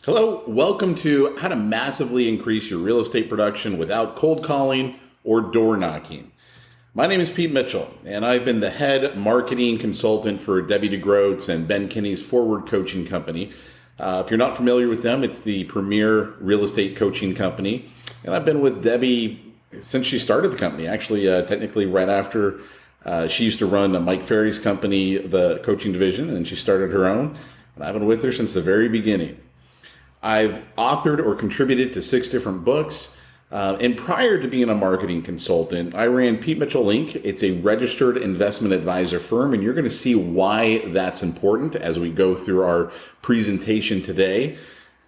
Hello, welcome to how to massively increase your real estate production without cold calling or door knocking. My name is Pete Mitchell, and I've been the head marketing consultant for Debbie DeGroats and Ben Kinney's Forward Coaching Company. If you're not familiar with them, it's the premier real estate coaching company. And I've been with Debbie since she started the company, actually, technically right after she used to run Mike Ferry's company, the coaching division, and she started her own. And I've been with her since the very beginning. I've authored or contributed to 6 different books. And prior to being a marketing consultant, I ran Pete Mitchell Inc. It's a registered investment advisor firm, and you're going to see why that's important as we go through our presentation today,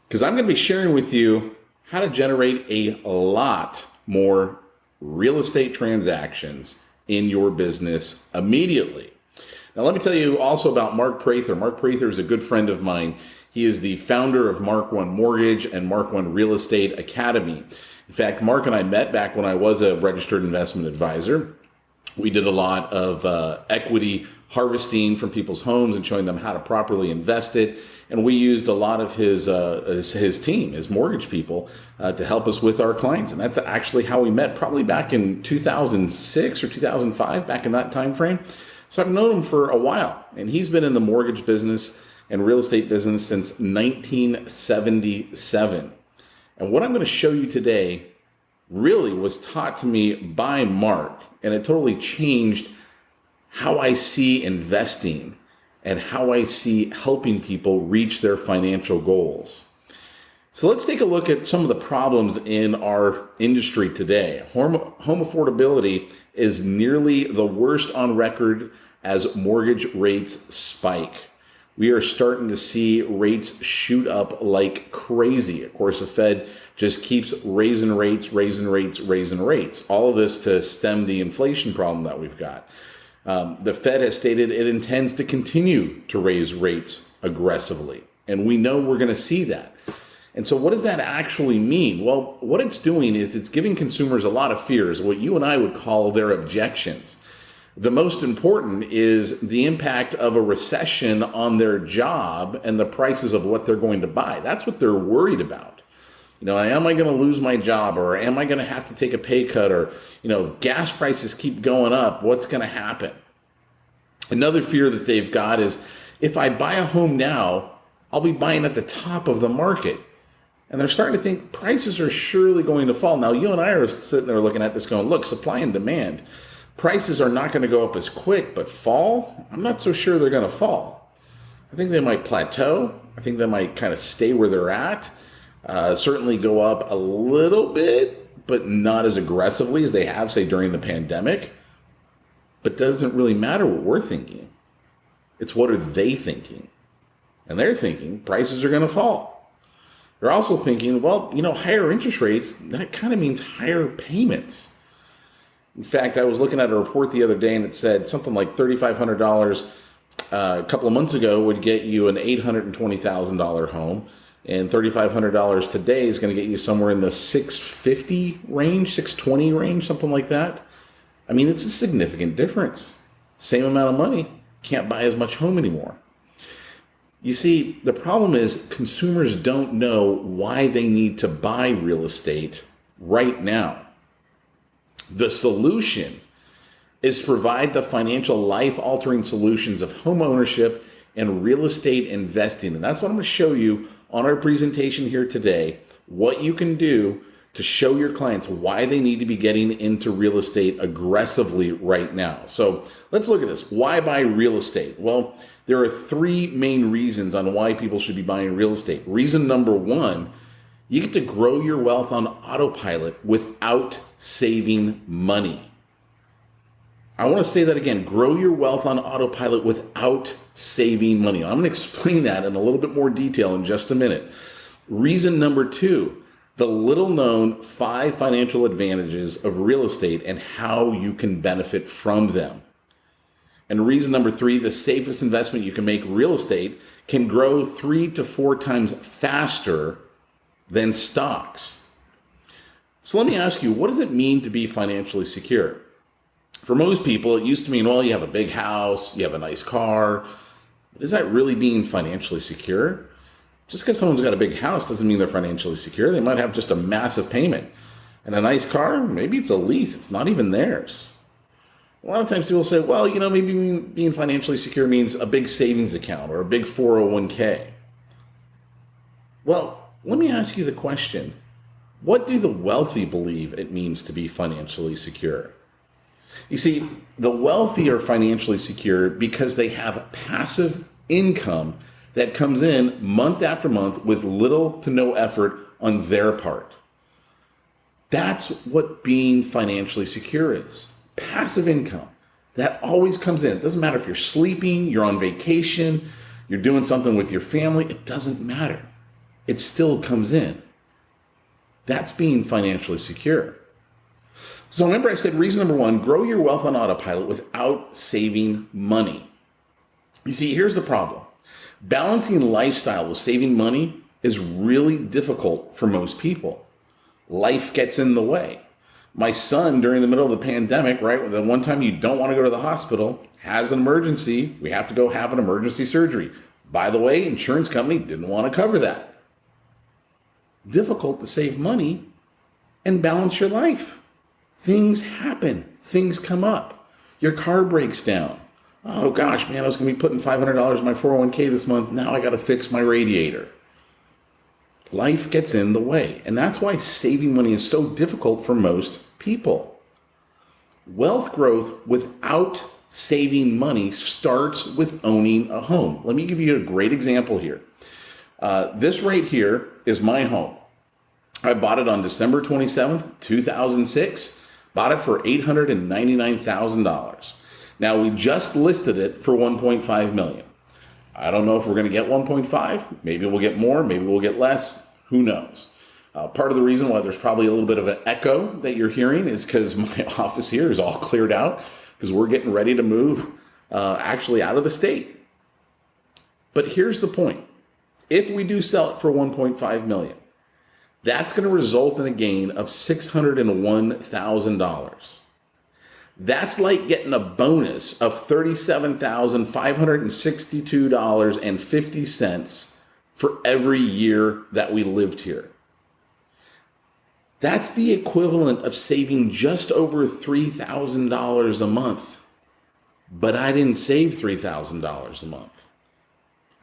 because I'm going to be sharing with you how to generate a lot more real estate transactions in your business immediately. Now, let me tell you also about Mark Prather. Mark Prather is a good friend of mine. He is the founder of Mark One Mortgage and Mark One Real Estate Academy. In fact, Mark and I met back when I was a registered investment advisor. We did a lot of equity harvesting from people's homes and showing them how to properly invest it. And we used a lot of his team, his mortgage people, to help us with our clients. And that's actually how we met, probably back in 2006 or 2005, back in that time frame. So I've known him for a while, and he's been in the mortgage business and real estate business since 1977. And what I'm going to show you today really was taught to me by Mark, and it totally changed how I see investing and how I see helping people reach their financial goals. So let's take a look at some of the problems in our industry today. Home affordability is nearly the worst on record as mortgage rates spike. We are starting to see rates shoot up like crazy. Of course, the Fed just keeps raising rates. All of this to stem the inflation problem that we've got. The Fed has stated it intends to continue to raise rates aggressively, and we know we're going to see that. And so what does that actually mean? Well, what it's doing is it's giving consumers a lot of fears, what you and I would call their objections. The most important is the impact of a recession on their job and the prices of what they're going to buy. That's what they're worried about. Am I going to lose my job, or am I going to have to take a pay cut, or, if gas prices keep going up, what's going to happen? Another fear that they've got is if I buy a home now, I'll be buying at the top of the market. And they're starting to think prices are surely going to fall. Now, you and I are sitting there looking at this going, look, supply and demand. Prices are not going to go up as quick, but fall? I'm not so sure they're going to fall. I think they might plateau. I think they might kind of stay where they're at. Certainly go up a little bit, but not as aggressively as they have, say, during the pandemic. But it doesn't really matter what we're thinking. It's what are they thinking? And they're thinking prices are going to fall. They're also thinking, well, higher interest rates, that kind of means higher payments. In fact, I was looking at a report the other day, and it said something like $3,500 a couple of months ago would get you an $820,000 home, and $3,500 today is going to get you somewhere in the $650 range, $620 range, something like that. I mean, it's a significant difference. Same amount of money, can't buy as much home anymore. You see, the problem is consumers don't know why they need to buy real estate right now. The solution is to provide the financial life-altering solutions of home ownership and real estate investing. And that's what I'm going to show you on our presentation here today, what you can do to show your clients why they need to be getting into real estate aggressively right now. So let's look at this. Why buy real estate? Well, there are 3 main reasons on why people should be buying real estate. Reason number 1, you get to grow your wealth on autopilot without saving money. I want to say that again, grow your wealth on autopilot without saving money. I'm going to explain that in a little bit more detail in just a minute. Reason number 2, the little known 5 financial advantages of real estate and how you can benefit from them. And reason number 3, the safest investment you can make, real estate, can grow 3 to 4 times faster than stocks. So let me ask you, what does it mean to be financially secure? For most people, it used to mean, well, you have a big house, you have a nice car. Is that really being financially secure? Just because someone's got a big house doesn't mean they're financially secure. They might have just a massive payment. And a nice car, maybe it's a lease. It's not even theirs. A lot of times people say, well, maybe being financially secure means a big savings account or a big 401k. Well, let me ask you the question. What do the wealthy believe it means to be financially secure? You see, the wealthy are financially secure because they have passive income that comes in month after month with little to no effort on their part. That's what being financially secure is. Passive income that always comes in. It doesn't matter if you're sleeping, you're on vacation, you're doing something with your family. It doesn't matter. It still comes in. That's being financially secure. So remember I said reason number one, grow your wealth on autopilot without saving money. You see, here's the problem. Balancing lifestyle with saving money is really difficult for most people. Life gets in the way. My son, during the middle of the pandemic, right, the one time you don't want to go to the hospital, has an emergency. We have to go have an emergency surgery. By the way, insurance company didn't want to cover that. Difficult to save money and balance your life. Things happen. Things come up. Your car breaks down. Oh gosh, man, I was going to be putting $500 in my 401k this month. Now I got to fix my radiator. Life gets in the way. And that's why saving money is so difficult for most people. Wealth growth without saving money starts with owning a home. Let me give you a great example here. This right here is my home. I bought it on December 27th, 2006. Bought it for $899,000. Now we just listed it for $1.5 million. I don't know if we're going to get 1.5. Maybe we'll get more. Maybe we'll get less. Who knows? Part of the reason why there's probably a little bit of an echo that you're hearing is because my office here is all cleared out because we're getting ready to move actually out of the state. But here's the point. If we do sell it for $1.5 million, that's going to result in a gain of $601,000. That's like getting a bonus of $37,562.50 for every year that we lived here. That's the equivalent of saving just over $3,000 a month. But I didn't save $3,000 a month.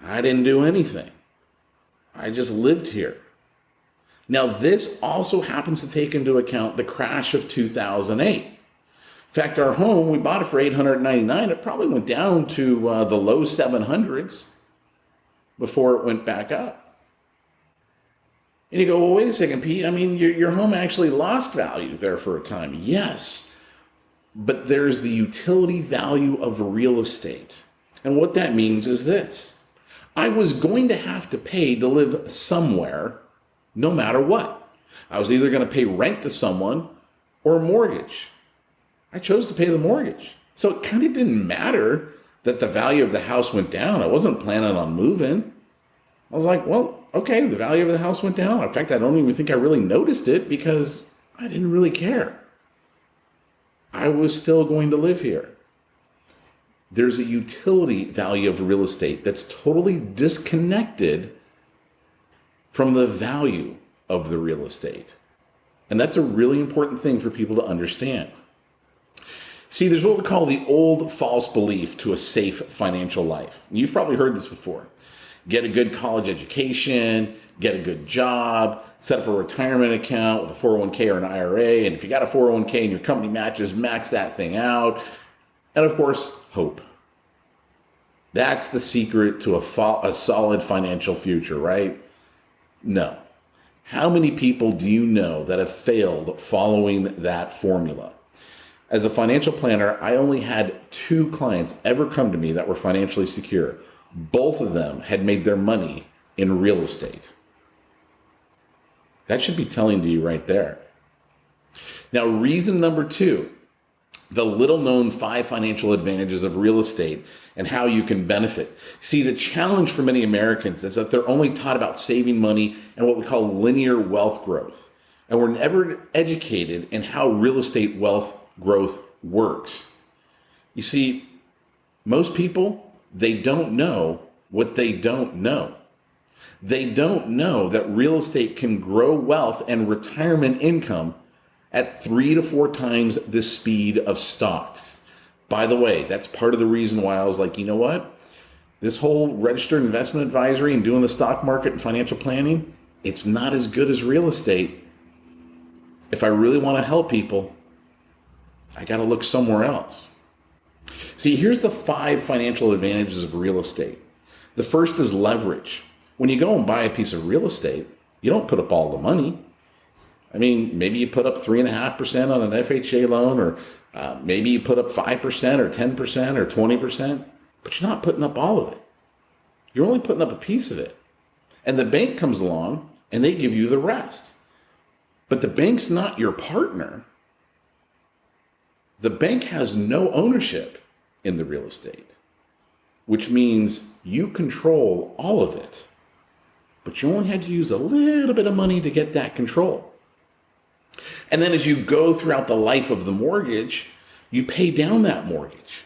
I didn't do anything. I just lived here. Now, this also happens to take into account the crash of 2008. In fact, our home, we bought it for $899. It probably went down to the low 700s before it went back up. And you go, well, wait a second, Pete. I mean, your home actually lost value there for a time. Yes, but there's the utility value of real estate. And what that means is this. I was going to have to pay to live somewhere no matter what. I was either going to pay rent to someone or a mortgage. I chose to pay the mortgage. So it kind of didn't matter that the value of the house went down. I wasn't planning on moving. I was like, well, okay, the value of the house went down. In fact, I don't even think I really noticed it because I didn't really care. I was still going to live here. There's a utility value of real estate that's totally disconnected from the value of the real estate. And that's a really important thing for people to understand. See, there's what we call the old false belief to a safe financial life. You've probably heard this before. Get a good college education, get a good job, set up a retirement account with a 401k or an IRA. And if you got a 401k and your company matches, max that thing out. And of course, hope. That's the secret to a solid financial future, right? No. How many people do you know that have failed following that formula? As a financial planner, I only had 2 clients ever come to me that were financially secure. Both of them had made their money in real estate. That should be telling to you right there. Now, reason number 2, the little known 5 financial advantages of real estate and how you can benefit. See, the challenge for many Americans is that they're only taught about saving money and what we call linear wealth growth. And we're never educated in how real estate wealth growth works. You see, most people, they don't know what they don't know. They don't know that real estate can grow wealth and retirement income at 3 to 4 times the speed of stocks. By the way, that's part of the reason why I was like, you know what? This whole registered investment advisory and doing the stock market and financial planning, it's not as good as real estate. If I really want to help people, I got to look somewhere else. See, here's the 5 financial advantages of real estate. The first is leverage. When you go and buy a piece of real estate, you don't put up all the money. I mean, maybe you put up 3.5% on an FHA loan, or maybe you put up 5% or 10% or 20%, but you're not putting up all of it. You're only putting up a piece of it. And the bank comes along and they give you the rest. But the bank's not your partner. The bank has no ownership in the real estate, which means you control all of it. But you only had to use a little bit of money to get that control. And then as you go throughout the life of the mortgage, you pay down that mortgage.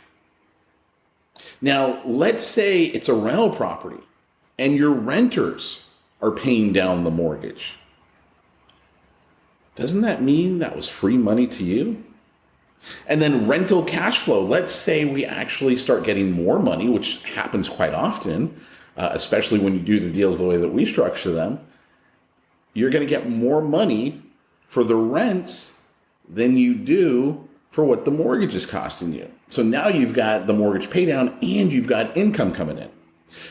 Now, let's say it's a rental property and your renters are paying down the mortgage. Doesn't that mean that was free money to you? And then rental cash flow. Let's say we actually start getting more money, which happens quite often, especially when you do the deals the way that we structure them. You're going to get more money for the rents than you do for what the mortgage is costing you. So now you've got the mortgage pay down and you've got income coming in.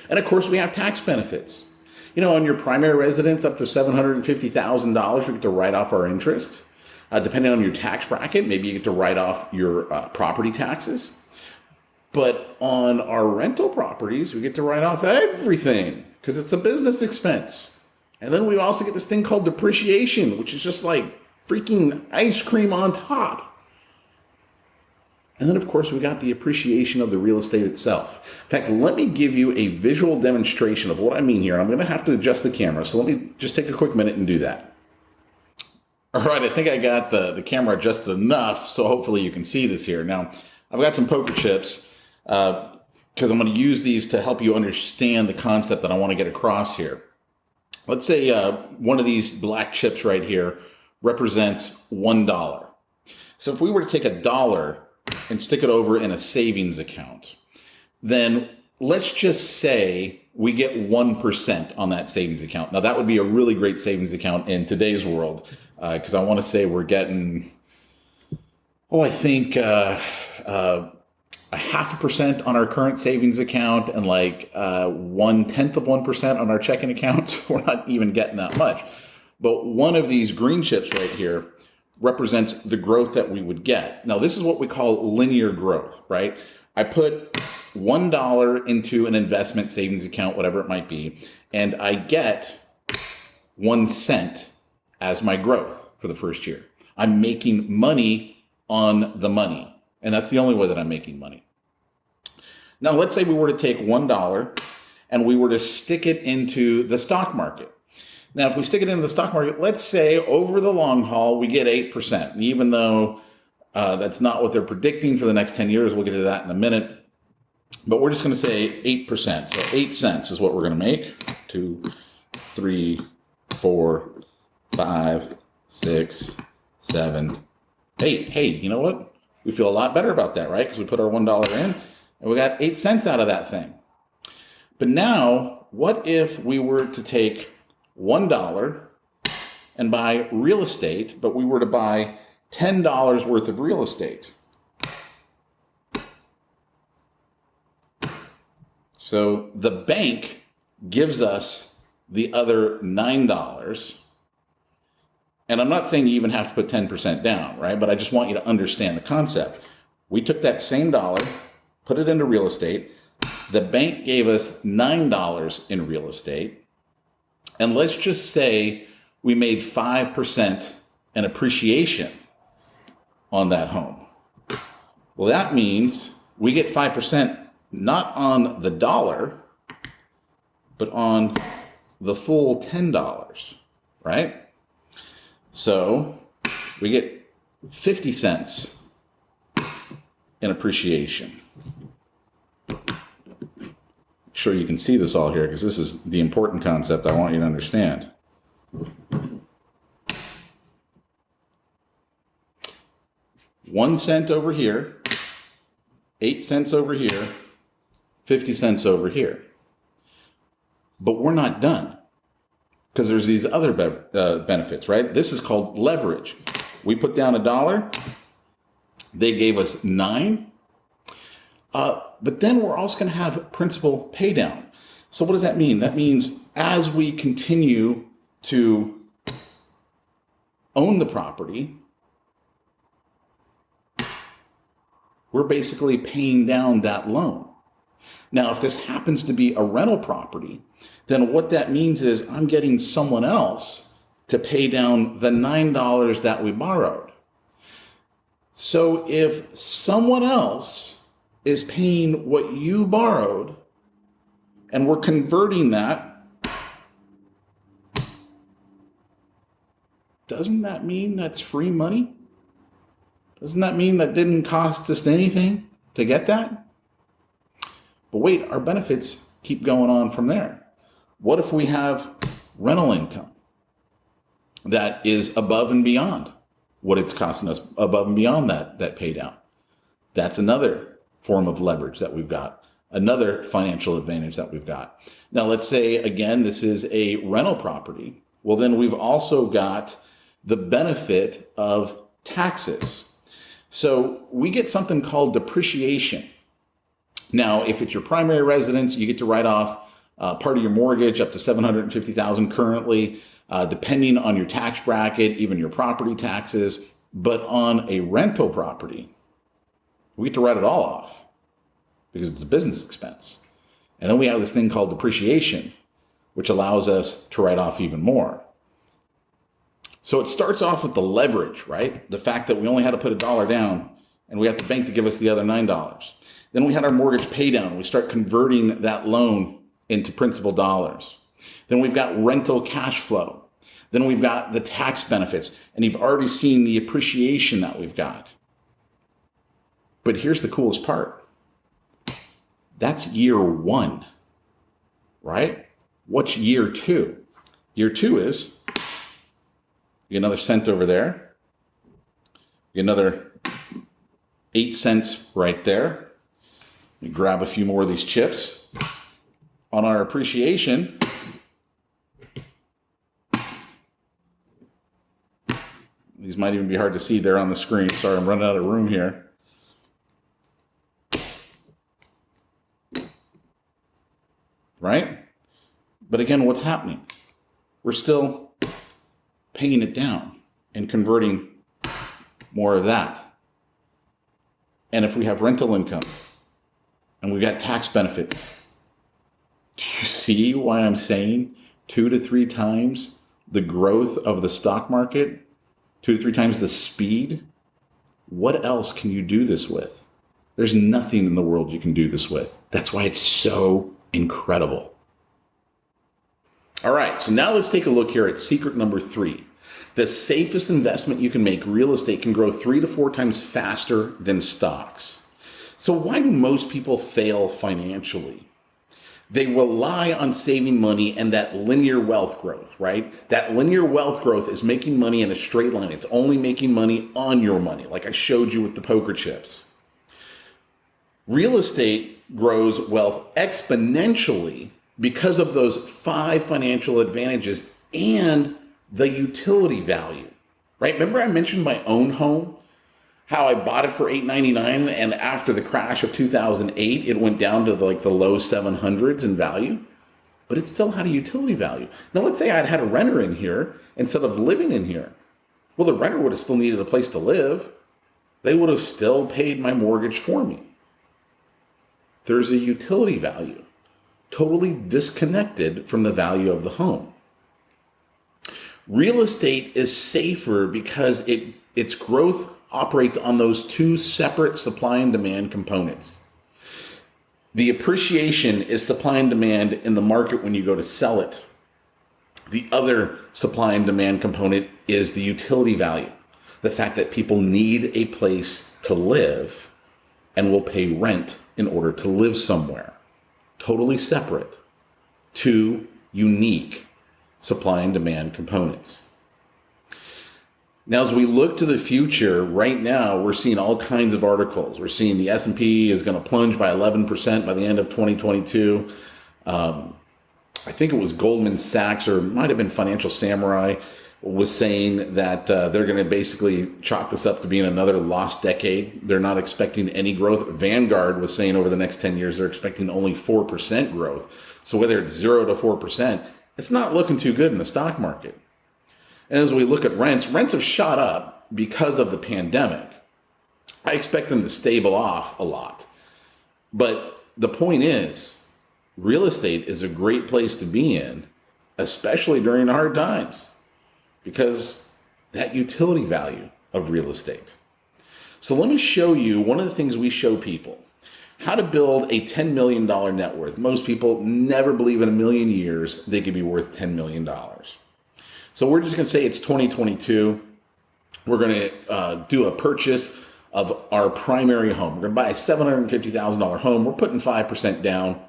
And of course, we have tax benefits. You know, on your primary residence, up to $750,000, we get to write off our interest. Depending on your tax bracket, maybe you get to write off your property taxes. But on our rental properties, we get to write off everything because it's a business expense. And then we also get this thing called depreciation, which is just like freaking ice cream on top. And then, of course, we got the appreciation of the real estate itself. In fact, let me give you a visual demonstration of what I mean here. I'm going to have to adjust the camera, so let me just take a quick minute and do that. All right, I think I got the camera adjusted enough, so hopefully you can see this here. Now, I've got some poker chips because I'm going to use these to help you understand the concept that I want to get across here. Let's say one of these black chips right here represents $1. So if we were to take $1 and stick it over in a savings account, then let's just say we get 1% on that savings account. Now, that would be a really great savings account in today's world because I want to say we're getting, I think a 0.5% on our current savings account and like 0.1% on our checking account. We're not even getting that much. But one of these green chips right here represents the growth that we would get. Now, this is what we call linear growth, right? I put $1 into an investment savings account, whatever it might be, and I get 1 cent as my growth for the first year. I'm making money on the money, and that's the only way that I'm making money. Now, let's say we were to take $1 and we were to stick it into the stock market. Now, if we stick it into the stock market, let's say over the long haul, we get 8%. And even though that's not what they're predicting for the next 10 years, we'll get to that in a minute. But we're just going to say 8%. So 8 cents is what we're going to make. 2, 3, 4, 5, 6, 7, 8. Hey, you know what? We feel a lot better about that, right? Because we put our $1 in and we got 8 cents out of that thing. But now, what if we were to take $1 and buy real estate, but we were to buy $10 worth of real estate? So the bank gives us the other $9. And I'm not saying you even have to put 10% down, right? But I just want you to understand the concept. We took that same dollar, put it into real estate. The bank gave us $9 in real estate. And let's just say we made 5% an appreciation on that home. Well, that means we get 5% not on the dollar, but on the full $10, right? So we get 50 cents in appreciation. sure you can see this all here because this is the important concept I want you to understand. 1 cent over here, 8 cents over here, 50 cents over here. But we're not done because there's these other benefits, right? This is called leverage. We put down $1. They gave us 9. But then we're also going to have principal pay down. So what does that mean? That means as we continue to own the property, we're basically paying down that loan. Now, if this happens to be a rental property, then what that means is I'm getting someone else to pay down the $9 that we borrowed. So if someone else is paying what you borrowed and we're converting that, doesn't that mean that's free money? Doesn't that mean that didn't cost us anything to get that? But wait, our benefits keep going on from there. What if we have rental income that is above and beyond what it's costing us, above and beyond that pay down? That's another form of leverage that we've got, another financial advantage that we've got. Now, let's say, again, this is a rental property. Well, then we've also got the benefit of taxes. So we get something called depreciation. Now, if it's your primary residence, you get to write off part of your mortgage up to $750,000 currently, depending on your tax bracket, even your property taxes. But on a rental property, we get to write it all off because it's a business expense. And then we have this thing called depreciation, which allows us to write off even more. So it starts off with the leverage, right? The fact that we only had to put $1 down and we got the bank to give us the other $9. Then we had our mortgage pay down. We start converting that loan into principal dollars. Then we've got rental cash flow. Then we've got the tax benefits. And you've already seen the appreciation that we've got. But here's the coolest part. That's year 1, right? What's year 2? Year 2 is you get another cent over there. You get another 8 cents right there. You grab a few more of these chips. On our appreciation, these might even be hard to see there on the screen. Sorry, I'm running out of room here. Right? But again, what's happening? We're still paying it down and converting more of that. And if we have rental income and we've got tax benefits, do you see why I'm saying 2 to 3 times the growth of the stock market, 2 to 3 times the speed? What else can you do this with? There's nothing in the world you can do this with. That's why it's so incredible. All right, so now let's take a look here at secret number 3. The safest investment you can make, real estate, can grow 3 to 4 times faster than stocks. So why do most people fail financially? They rely on saving money and that linear wealth growth, right? That linear wealth growth is making money in a straight line. It's only making money on your money, like I showed you with the poker chips. Real estate grows wealth exponentially because of those 5 financial advantages and the utility value, right? Remember I mentioned my own home, how I bought it for $899, and after the crash of 2008, it went down to like the low 700s in value, but it still had a utility value. Now let's say I'd had a renter in here instead of living in here. Well, the renter would have still needed a place to live. They would have still paid my mortgage for me. There's a utility value, totally disconnected from the value of the home. Real estate is safer because its growth operates on those 2 separate supply and demand components. The appreciation is supply and demand in the market when you go to sell it. The other supply and demand component is the utility value, the fact that people need a place to live and will pay rent in order to live somewhere. totally separate, two unique supply and demand components. Now, as we look to the future, right now, we're seeing all kinds of articles. We're seeing the S&P is going to plunge by 11% by the end of 2022. I think it was Goldman Sachs, or it might have been Financial Samurai, was saying that they're going to basically chalk this up to being another lost decade. They're not expecting any growth. Vanguard was saying over the next 10 years, they're expecting only 4% growth. So whether it's 0 to 4%, it's not looking too good in the stock market. And as we look at rents have shot up because of the pandemic. I expect them to stable off a lot. But the point is, real estate is a great place to be in, especially during hard times, because that utility value of real estate. So let me show you one of the things we show people, how to build a $10 million net worth. Most people never believe in a million years they could be worth $10 million. So we're just going to say it's 2022. We're going to do a purchase of our primary home. We're going to buy a $750,000 home. We're putting 5% down.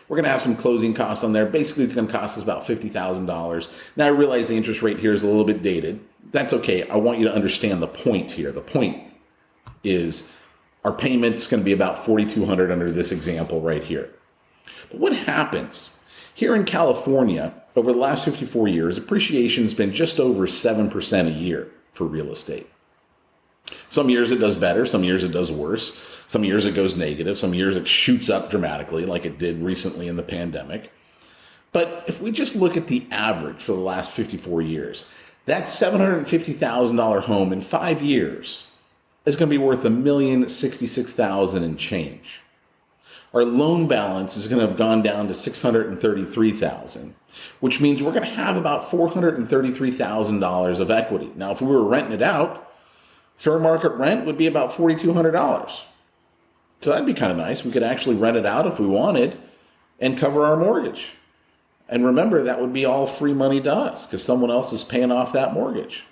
We're going to have some closing costs on there. Basically, it's going to cost us about $50,000. Now, I realize the interest rate here is a little bit dated. That's okay. I want you to understand the point here. The point is our payment's going to be about $4,200 under this example right here. But what happens? Here in California, over the last 54 years, appreciation has been just over 7% a year for real estate. Some years it does better, some years it does worse. Some years it goes negative, some years it shoots up dramatically like it did recently in the pandemic. But if we just look at the average for the last 54 years, that $750,000 home in 5 years is going to be worth $1,066,000 and change. Our loan balance is going to have gone down to $633,000, which means we're going to have about $433,000 of equity. Now, if we were renting it out, fair market rent would be about $4,200. So that'd be kind of nice. We could actually rent it out if we wanted and cover our mortgage. And remember, that would be all free money to us because someone else is paying off that mortgage.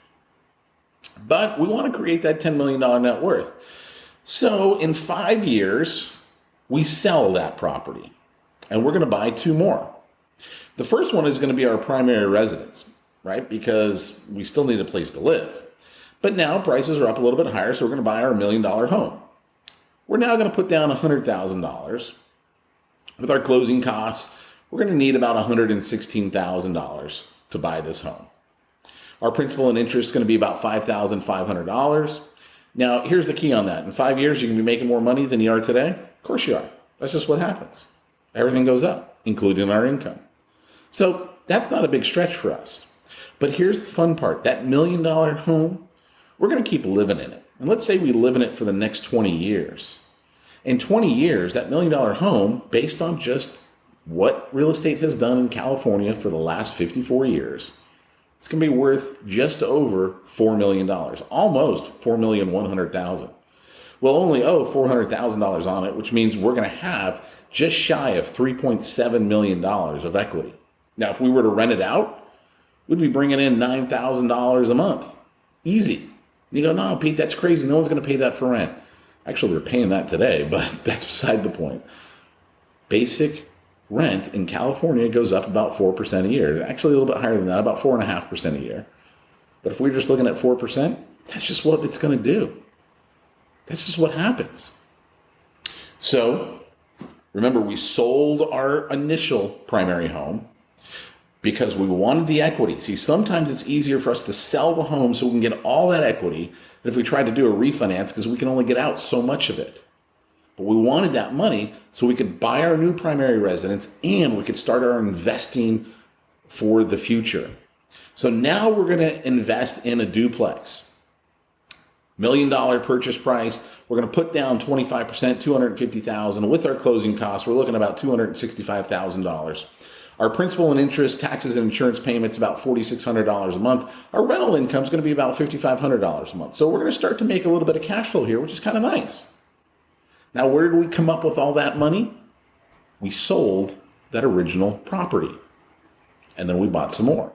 But we want to create that $10 million net worth. So in 5 years, we sell that property and we're going to buy 2 more. The first one is going to be our primary residence, right? Because we still need a place to live. But now prices are up a little bit higher, so we're going to buy our $1 million home. We're now going to put down $100,000. With our closing costs, we're going to need about $116,000 to buy this home. Our principal and interest is going to be about $5,500. Now, here's the key on that. In 5 years, you're going to be making more money than you are today? Of course you are. That's just what happens. Everything goes up, including our income. So that's not a big stretch for us. But here's the fun part. That $1 million home, we're going to keep living in it. And let's say we live in it for the next 20 years. In 20 years, that $1 million home, based on just what real estate has done in California for the last 54 years, it's going to be worth just over $4 million, almost $4,100,000. We'll only owe $400,000 on it, which means we're going to have just shy of $3.7 million of equity. Now, if we were to rent it out, we'd be bringing in $9,000 a month. Easy. You go, no, Pete, that's crazy. No one's going to pay that for rent. Actually, we're paying that today, but that's beside the point. Basic rent in California goes up about 4% a year. Actually, a little bit higher than that, about 4.5% a year. But if we're just looking at 4%, that's just what it's going to do. That's just what happens. So, remember, we sold our initial primary home because we wanted the equity. See, sometimes it's easier for us to sell the home so we can get all that equity than if we tried to do a refinance because we can only get out so much of it. But we wanted that money so we could buy our new primary residence and we could start our investing for the future. So now we're going to invest in a duplex. $1 million purchase price. We're going to put down 25%, $250,000. With our closing costs, we're looking at about $265,000. Our principal and interest, taxes and insurance payments, about $4,600 a month. Our rental income is going to be about $5,500 a month. So we're going to start to make a little bit of cash flow here, which is kind of nice. Now, where did we come up with all that money? We sold that original property, and then we bought some more.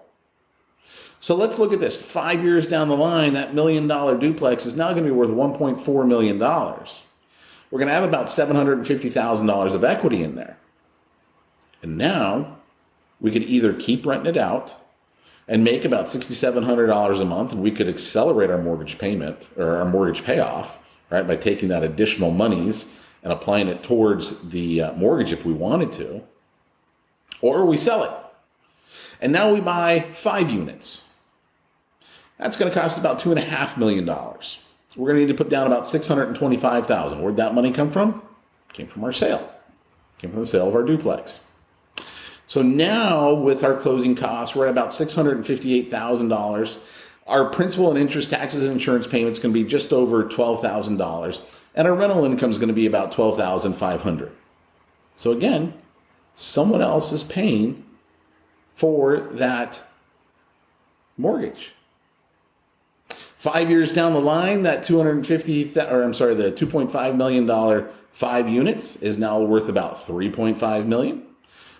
So let's look at this. 5 years down the line, that $1 million duplex is now going to be worth $1.4 million. We're going to have about $750,000 of equity in there. And now we could either keep renting it out and make about $6,700 a month, and we could accelerate our mortgage payment or our mortgage payoff, right, by taking that additional monies and applying it towards the mortgage if we wanted to, or we sell it. And now we buy 5 units. That's going to cost about $2.5 million. So we're going to need to put down about $625,000. Where'd that money come from? It came from our sale. It came from the sale of our duplex. So now with our closing costs, we're at about $658,000. Our principal and interest, taxes, and insurance payments can be just over $12,000. And our rental income is going to be about $12,500. So again, someone else is paying for that mortgage. 5 years down the line, that the $2.5 million 5 units is now worth about $3.5 million.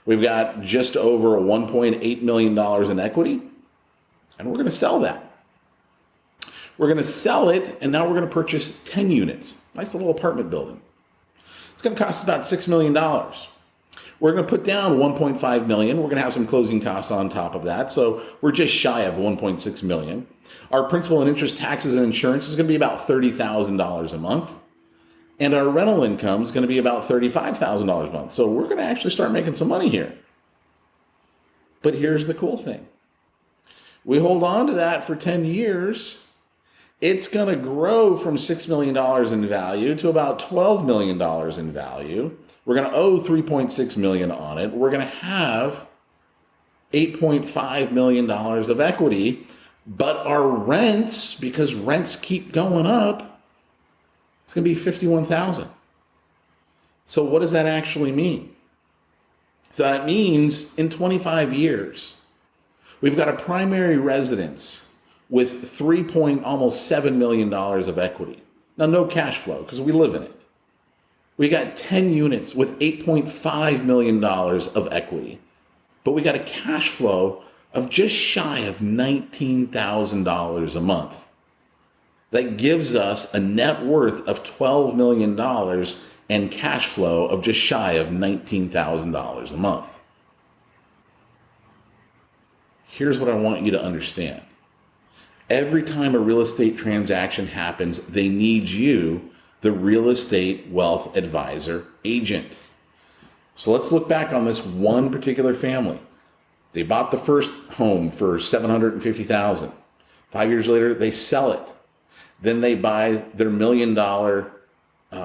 We've got just over $1.8 million in equity, and we're going to sell that. We're going to sell it, and now we're going to purchase 10 units. Nice little apartment building. It's going to cost about $6 million. We're going to put down $1.5 million. We're going to have some closing costs on top of that, so we're just shy of $1.6 million. Our principal and interest, taxes, and insurance is going to be about $30,000 a month. And our rental income is going to be about $35,000 a month. So we're going to actually start making some money here. But here's the cool thing. We hold on to that for 10 years. It's going to grow from $6 million in value to about $12 million in value. We're going to owe $3.6 million on it. We're going to have $8.5 million of equity. But our rents, because rents keep going up, it's going to be $51,000. So what does that actually mean? So that means in 25 years, we've got a primary residence with almost $7 million of equity. Now, no cash flow because we live in it. We got 10 units with $8.5 million of equity, but we got a cash flow of just shy of $19,000 a month. That gives us a net worth of $12 million and cash flow of just shy of $19,000 a month. Here's what I want you to understand. Every time a real estate transaction happens, they need you, the real estate wealth advisor agent. So let's look back on this one particular family. They bought the first home for $750,000. 5 years later, they sell it. Then they buy their $1 million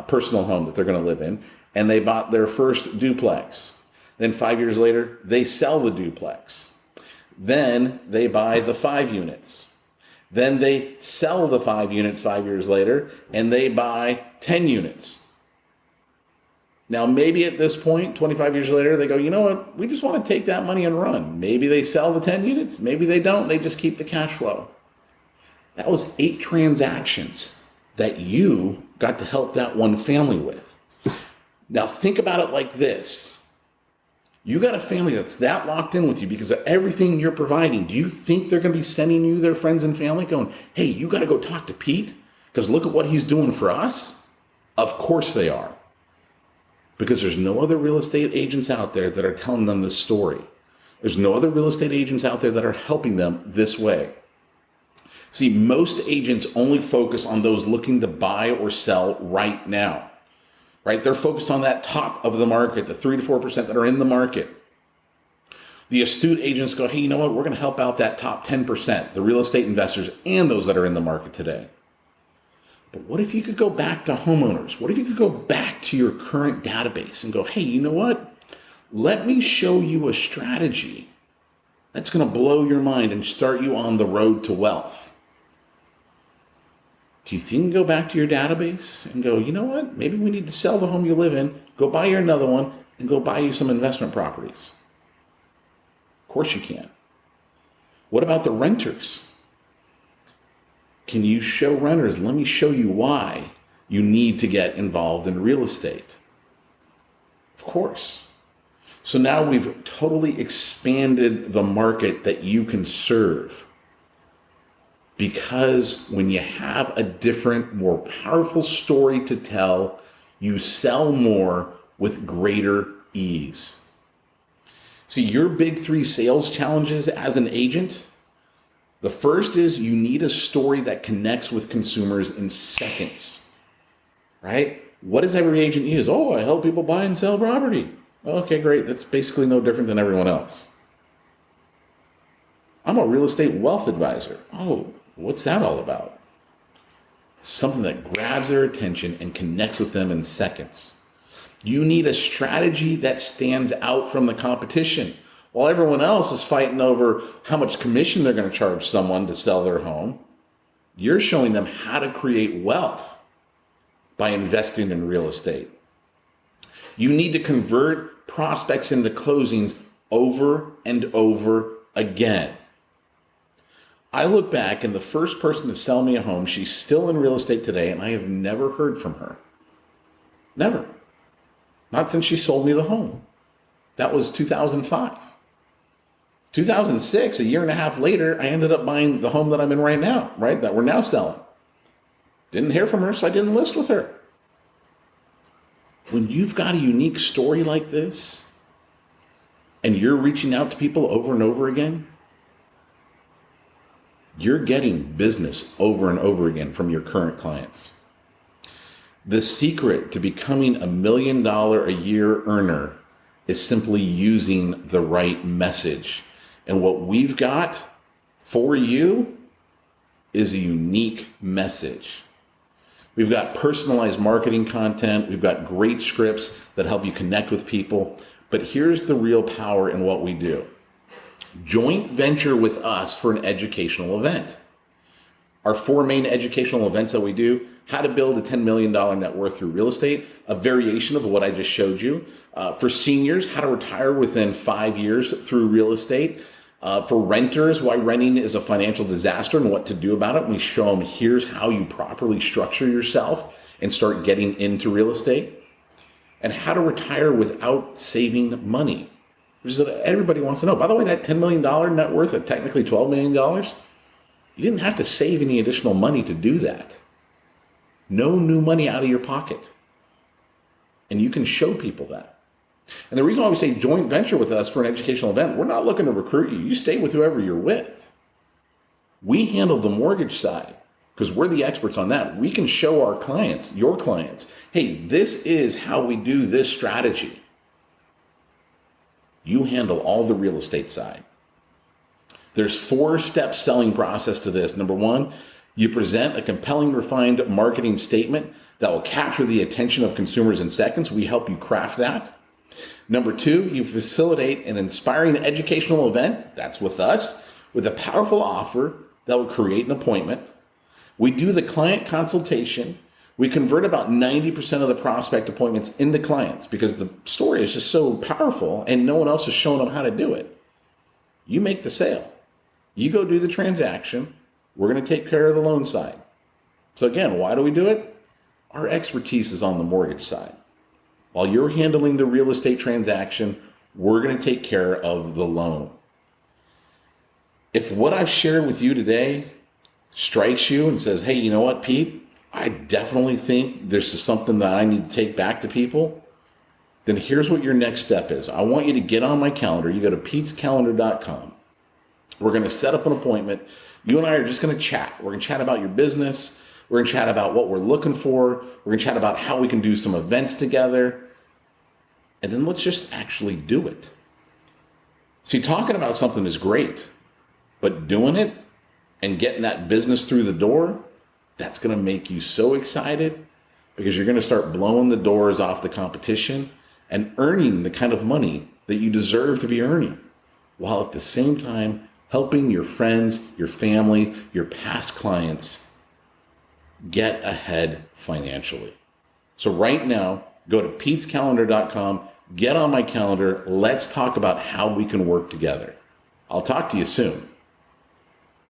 personal home that they're going to live in, and they bought their first duplex. Then 5 years later, they sell the duplex. Then they buy the 5 units. Then they sell the 5 units 5 years later, and they buy 10 units. Now, maybe at this point, 25 years later, they go, you know what? We just want to take that money and run. Maybe they sell the 10 units. Maybe they don't. They just keep the cash flow. That was 8 transactions that you got to help that one family with. Now think about it like this. You got a family that's that locked in with you because of everything you're providing. Do you think they're going to be sending you their friends and family going, hey, you got to go talk to Pete because look at what he's doing for us? Of course they are. Because there's no other real estate agents out there that are telling them this story. There's no other real estate agents out there that are helping them this way. See, most agents only focus on those looking to buy or sell right now, right? They're focused on that top of the market, the 3 to 4% that are in the market. The astute agents go, hey, you know what? We're going to help out that top 10%, the real estate investors and those that are in the market today. But what if you could go back to homeowners? What if you could go back to your current database and go, hey, you know what? Let me show you a strategy that's going to blow your mind and start you on the road to wealth. Do you think you can go back to your database and go, you know what? Maybe we need to sell the home you live in, go buy you another one, and go buy you some investment properties? Of course you can. What about the renters? Can you show renters, let me show you why you need to get involved in real estate? Of course. So now we've totally expanded the market that you can serve. Because when you have a different, more powerful story to tell, you sell more with greater ease. See, your big three sales challenges as an agent, the first is you need a story that connects with consumers in seconds, right? What does every agent use? Oh, I help people buy and sell property. Okay, great. That's basically no different than everyone else. I'm a real estate wealth advisor. Oh, what's that all about? Something that grabs their attention and connects with them in seconds. You need a strategy that stands out from the competition. While everyone else is fighting over how much commission they're going to charge someone to sell their home, you're showing them how to create wealth by investing in real estate. You need to convert prospects into closings over and over again. I look back and the first person to sell me a home, she's still in real estate today, and I have never heard from her. Never. Not since she sold me the home. That was 2005. 2006, a year and a half later, I ended up buying the home that I'm in right now, right? That we're now selling. Didn't hear from her, so I didn't list with her. When you've got a unique story like this, and you're reaching out to people over and over again, you're getting business over and over again from your current clients. The secret to becoming $1 million a year earner is simply using the right message. And what we've got for you is a unique message. We've got personalized marketing content. We've got great scripts that help you connect with people. But here's the real power in what we do. Joint venture with us for an educational event. Our 4 main educational events that we do: how to build a $10 million net worth through real estate, a variation of what I just showed you. For seniors, how to retire within 5 years through real estate. For renters, why renting is a financial disaster and what to do about it. And we show them, here's how you properly structure yourself and start getting into real estate. And how to retire without saving money, which is what everybody wants to know. By the way, that $10 million net worth at technically $12 million, you didn't have to save any additional money to do that. No new money out of your pocket. And you can show people that. And the reason why we say joint venture with us for an educational event, we're not looking to recruit you. You stay with whoever you're with. We handle the mortgage side because we're the experts on that. We can show our clients, your clients, hey, this is how we do this strategy. You handle all the real estate side. There's 4-step selling process to this. Number 1, you present a compelling, refined marketing statement that will capture the attention of consumers in seconds. We help you craft that. Number 2, you facilitate an inspiring educational event, that's with us, with a powerful offer that will create an appointment. We do the client consultation. We convert about 90% of the prospect appointments into clients because the story is just so powerful and no one else has shown them how to do it. You make the sale. You go do the transaction. We're going to take care of the loan side. So again, why do we do it? Our expertise is on the mortgage side. While you're handling the real estate transaction, we're going to take care of the loan. If what I've shared with you today strikes you and says, hey, you know what, Pete? I definitely think this is something that I need to take back to people, then here's what your next step is. I want you to get on my calendar. You go to petescalendar.com. We're going to set up an appointment. You and I are just going to chat. We're going to chat about your business. We're going to chat about what we're looking for. We're going to chat about how we can do some events together. And then let's just actually do it. See, talking about something is great, but doing it and getting that business through the door, that's going to make you so excited because you're going to start blowing the doors off the competition and earning the kind of money that you deserve to be earning, while at the same time helping your friends, your family, your past clients get ahead financially. So right now, go to petescalendar.com, get on my calendar. Let's talk about how we can work together. I'll talk to you soon.